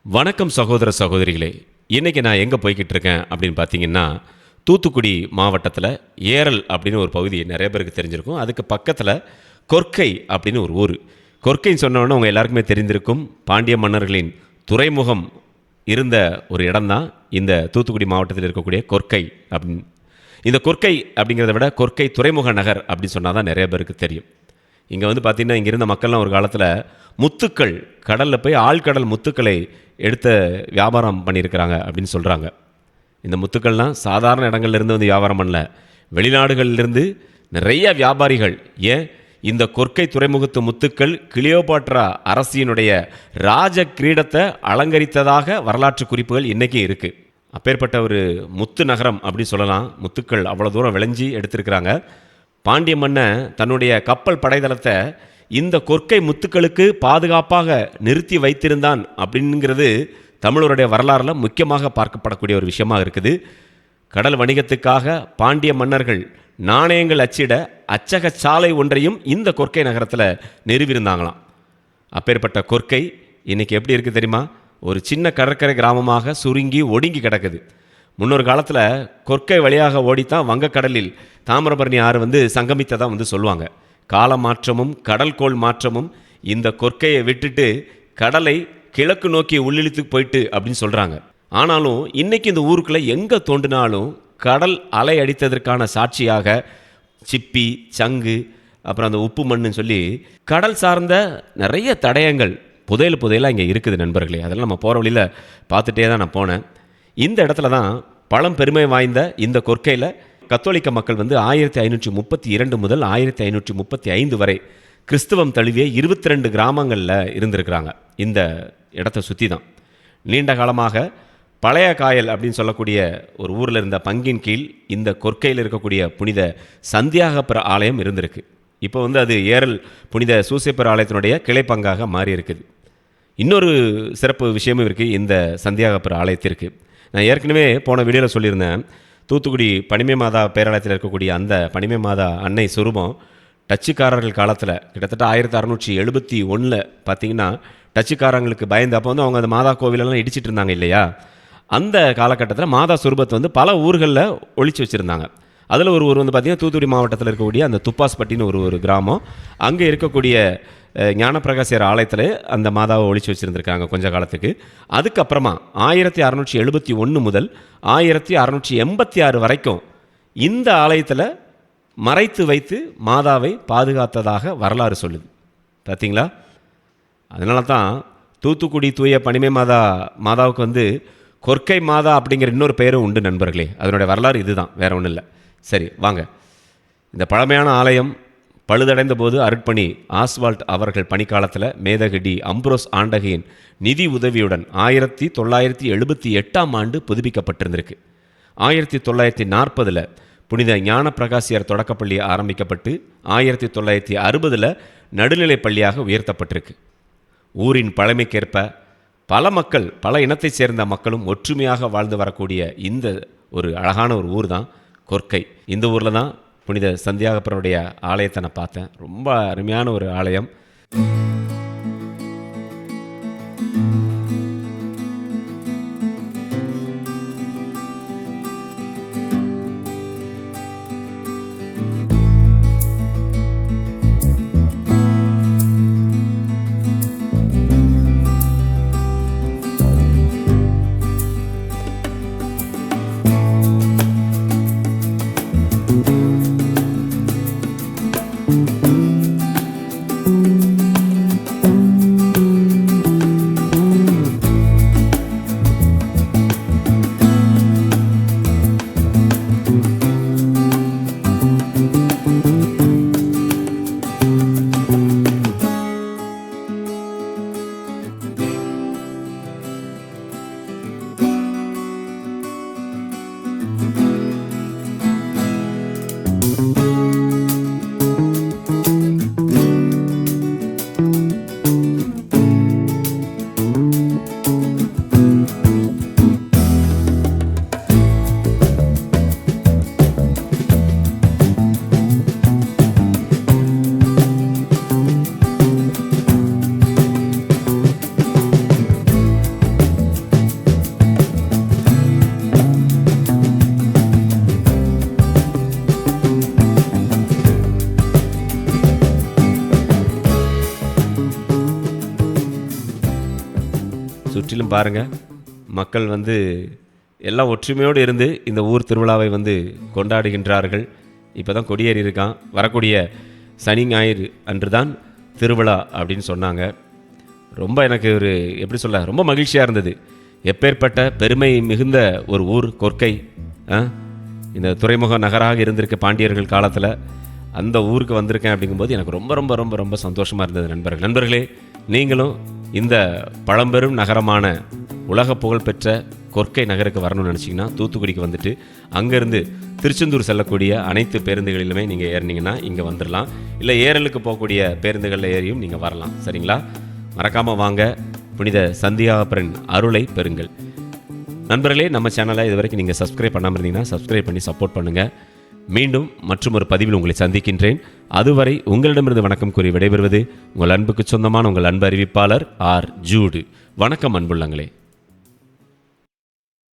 வணக்கம் சகோதர சகோதரிகளே. இன்றைக்கி நான் எங்கே போய்கிட்டு இருக்கேன் அப்படின்னு பார்த்தீங்கன்னா, தூத்துக்குடி மாவட்டத்தில் ஏரல் அப்படின்னு ஒரு பகுதி நிறைய பேருக்கு தெரிஞ்சிருக்கும். அதுக்கு பக்கத்தில் கொர்க்கை அப்படின்னு ஒரு ஊர். கொர்க்கைன்னு சொன்னோன்னே உங்கள் எல்லாருக்குமே தெரிந்திருக்கும், பாண்டிய மன்னர்களின் துறைமுகம் இருந்த ஒரு இடம்தான் இந்த தூத்துக்குடி மாவட்டத்தில் இருக்கக்கூடிய கொர்க்கை அப்படின்னு. இந்த கொர்க்கை அப்படிங்கிறத விட கொர்க்கை துறைமுக நகர் அப்படின்னு சொன்னால் தான் நிறைய பேருக்கு தெரியும். இங்கே வந்து பார்த்திங்கன்னா, இங்கே இருந்த மக்கள்லாம் ஒரு காலத்தில் முத்துக்கள், கடலில் போய் ஆழ்கடல் முத்துக்களை எடுத்த வியாபாரம் பண்ணியிருக்கிறாங்க அப்படின்னு சொல்கிறாங்க. இந்த முத்துக்கள்லாம் சாதாரண இடங்கள்லேருந்து வந்து வியாபாரம் பண்ணல, வெளிநாடுகளிலிருந்து நிறைய வியாபாரிகள், ஏன் இந்த கொர்க்கை துறைமுகத்து முத்துக்கள் கிளியோபாட்ரா அரசியினுடைய ராஜ கிரீடத்தை அலங்கரித்ததாக வரலாற்று குறிப்புகள் இன்றைக்கும் இருக்குது. அப்பேற்பட்ட ஒரு முத்து நகரம் அப்படின்னு சொல்லலாம். முத்துக்கள் அவ்வளோ தூரம் விளைஞ்சி எடுத்திருக்கிறாங்க. பாண்டிய மன்னன் தன்னுடைய கப்பல் படைதளத்தை இந்த கொர்க்கை முத்துக்களுக்கு பாதுகாப்பாக நிறுத்தி வைத்திருந்தான் அப்படிங்கிறது தமிழருடைய வரலாறில் முக்கியமாக பார்க்கப்படக்கூடிய ஒரு விஷயமாக இருக்குது. கடல் வணிகத்துக்காக பாண்டிய மன்னர்கள் நாணயங்கள் அச்சிட அச்சக சாலை ஒன்றையும் இந்த கொர்க்கை நகரத்தில் நிறுவியிருந்தாங்களாம். அப்பேற்பட்ட கொர்க்கை இன்றைக்கி எப்படி இருக்குது தெரியுமா? ஒரு சின்ன கடற்கரை கிராமமாக சுருங்கி ஒடுங்கி கிடக்குது. முன்னொரு காலத்தில் கொர்க்கை வழியாக ஓடித்தான் வங்கக்கடலில் தாமிரபரணி ஆறு வந்து சங்கமித்ததாக வந்து சொல்லுவாங்க. கால மாற்றமும் கடல்கோள் மாற்றமும் இந்த கொர்க்கையை விட்டுட்டு கடலை கிழக்கு நோக்கி உள்ளிழுத்து போயிட்டு அப்படின்னு சொல்கிறாங்க. ஆனாலும் இன்றைக்கி இந்த ஊருக்குள்ளே எங்கே தோண்டினாலும் கடல் அலை அடித்ததற்கான சாட்சியாக சிப்பி, சங்கு, அப்புறம் அந்த உப்பு மண்ணுன்னு சொல்லி கடல் சார்ந்த நிறைய தடயங்கள் புதையலாக இங்கே இருக்குது நண்பர்களே. அதெல்லாம் நம்ம போகிற வழியில் பார்த்துட்டே தான் நான் போனேன். இந்த இடத்துல தான் பழம்பெருமை வாய்ந்த இந்த கொர்க்கையில் கத்தோலிக்க மக்கள் வந்து 1532 முதல் 1535 வரை கிறிஸ்துவம் தழுவிய 22 கிராமங்களில் இருந்திருக்கிறாங்க. இந்த இடத்தை சுற்றி தான் நீண்ட காலமாக பழைய காயல் அப்படின்னு சொல்லக்கூடிய ஒரு ஊரில் இருந்த பங்கின் கீழ் இந்த கொர்க்கையில் இருக்கக்கூடிய புனித சந்தியாகப்பர் ஆலயம் இருந்திருக்கு. இப்போ வந்து அது ஏரல் புனித சூசேப்பர் ஆலயத்தினுடைய கிளை பங்காக மாறி இருக்குது. இன்னொரு சிறப்பு விஷயமும் இருக்குது இந்த சந்தியாகப்பர் ஆலயத்திற்கு. நான் ஏற்கனவே போன வீடியோவில் சொல்லியிருந்தேன், தூத்துக்குடி பனிமை மாதா பேராலயத்தில் இருக்கக்கூடிய அந்த பனிமை மாதா அன்னை சுரூபம் டச்சுக்காரர்கள் காலத்தில் கிட்டத்தட்ட 1671 பார்த்திங்கன்னா டச்சுக்காரங்களுக்கு பயந்து அப்போ வந்து அவங்க அந்த மாதா கோவிலெல்லாம் இடிச்சிட்டு இருந்தாங்க இல்லையா? அந்த காலகட்டத்தில் மாதா சுரூபத்தை வந்து பல ஊர்களில் ஒழிச்சு வச்சுருந்தாங்க. அதில் ஒரு ஊர் வந்து பார்த்திங்கன்னா தூத்துக்குடி மாவட்டத்தில் இருக்கக்கூடிய அந்த துப்பாஸ்பட்டின்னு ஒரு கிராமம். அங்கே இருக்கக்கூடிய ஞானப்பிரகாசியர் ஆலயத்தில் அந்த மாதாவை ஒழிச்சு வச்சுருந்துருக்காங்க கொஞ்ச காலத்துக்கு. அதுக்கப்புறமா 1671 முதல் 1686 வரைக்கும் இந்த ஆலயத்தில் மறைத்து வைத்து மாதாவை பாதுகாத்ததாக வரலாறு சொல்லுது. பார்த்தீங்களா? அதனால தான் தூத்துக்குடி தூய பனிமை மாதாவுக்கு வந்து கொர்க்கை மாதா அப்படிங்கிற இன்னொரு பெயரும் உண்டு நண்பர்களே. அதனுடைய வரலாறு இதுதான், வேற ஒன்றும் இல்லை. சரி வாங்க, இந்த பழமையான ஆலயம் பழுதடைந்த போது அருட்பணி ஆஸ்வால்ட் அவர்கள் பணிக்காலத்தில் மேதகடி அம்ப்ரோஸ் ஆண்டகையின் நிதி உதவியுடன் 1978 ஆண்டு புதுப்பிக்கப்பட்டிருந்திருக்கு. 1940 புனித ஞான பிரகாசியர் தொடக்கப்பள்ளி ஆரம்பிக்கப்பட்டு 1960 நடுநிலை பள்ளியாக உயர்த்தப்பட்டிருக்கு. ஊரின் பழமைக்கேற்ப பல மக்கள், பல இனத்தைச் சேர்ந்த மக்களும் ஒற்றுமையாக வாழ்ந்து வரக்கூடிய இந்த ஒரு அழகான ஒரு ஊர் தான் கொர்க்கை. இந்த ஊரில் தான் புனித சந்தியாகப்பருடைய ஆலயத்தை நான் பார்த்தேன். ரொம்ப அருமையான ஒரு ஆலயம். சுற்றிலும் பாருங்கள், மக்கள் வந்து எல்லாம் ஒற்றுமையோடு இருந்து இந்த ஊர் திருவிழாவை வந்து கொண்டாடுகின்றார்கள். இப்போ தான் கொடியேறி இருக்கான். வரக்கூடிய சனி ஞாயிறு அன்று தான் திருவிழா அப்படின்னு சொன்னாங்க. ரொம்ப எனக்கு ஒரு எப்படி சொல்ல, ரொம்ப மகிழ்ச்சியாக இருந்தது. எப்பேற்பட்ட பெருமை மிகுந்த ஒரு ஊர் கொர்க்கை. இந்த துறைமுக நகராக இருந்திருக்க பாண்டியர்கள் காலத்தில் அந்த ஊருக்கு வந்திருக்கேன் அப்படிங்கும்போது எனக்கு ரொம்ப ரொம்ப ரொம்ப ரொம்ப சந்தோஷமாக இருந்தது. நண்பர்களே, நீங்களும் இந்த பழம்பெரும் நகரமான உலக புகழ்பெற்ற கொர்க்கை நகருக்கு வரணும்னு நினச்சிங்கன்னா தூத்துக்குடிக்கு வந்துட்டு அங்கேருந்து திருச்செந்தூர் செல்லக்கூடிய அனைத்து பேருந்துகளிலுமே நீங்கள் ஏறினீங்கன்னா இங்கே வந்துடலாம். இல்லை ஏரலுக்கு போகக்கூடிய பேருந்துகளில் ஏறியும் நீங்கள் வரலாம். சரிங்களா? மறக்காமல் வாங்க, புனித சந்தியாபரன் அருளை பெறுங்கள். நண்பர்களே, நம்ம சேனலை இது வரைக்கும் நீங்கள் சப்ஸ்கிரைப் பண்ணாமல் இருந்தீங்கன்னா சப்ஸ்கிரைப் பண்ணி சப்போர்ட் பண்ணுங்கள். மீண்டும் மற்றும் ஒரு பதிவில் உங்களை சந்திக்கின்றேன். அதுவரை உங்களிடமிருந்து வணக்கம் கூறி விடைபெறுவது உங்கள் அன்புக்கு சொந்தமான உங்கள் அன்பு அறிவிப்பாளர் ஆர். ஜூடு. வணக்கம் அன்புள்ளங்களே.